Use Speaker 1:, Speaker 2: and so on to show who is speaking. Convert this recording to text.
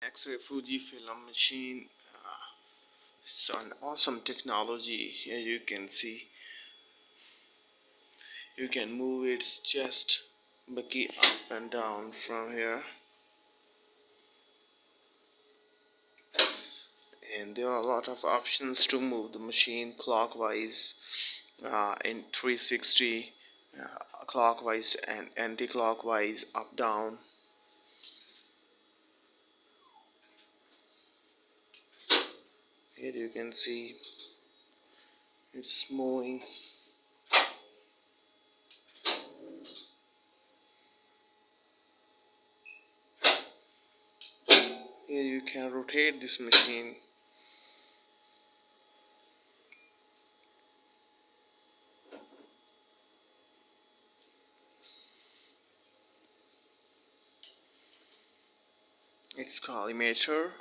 Speaker 1: X-ray Fuji film machine. It's an awesome technology. Here you can see you can move its chest bucky up and down from here, and there are a lot of options to move the machine clockwise, in 360, clockwise and anti-clockwise, up down. Here you can see it's moving. Here you can rotate this machine. It's collimator.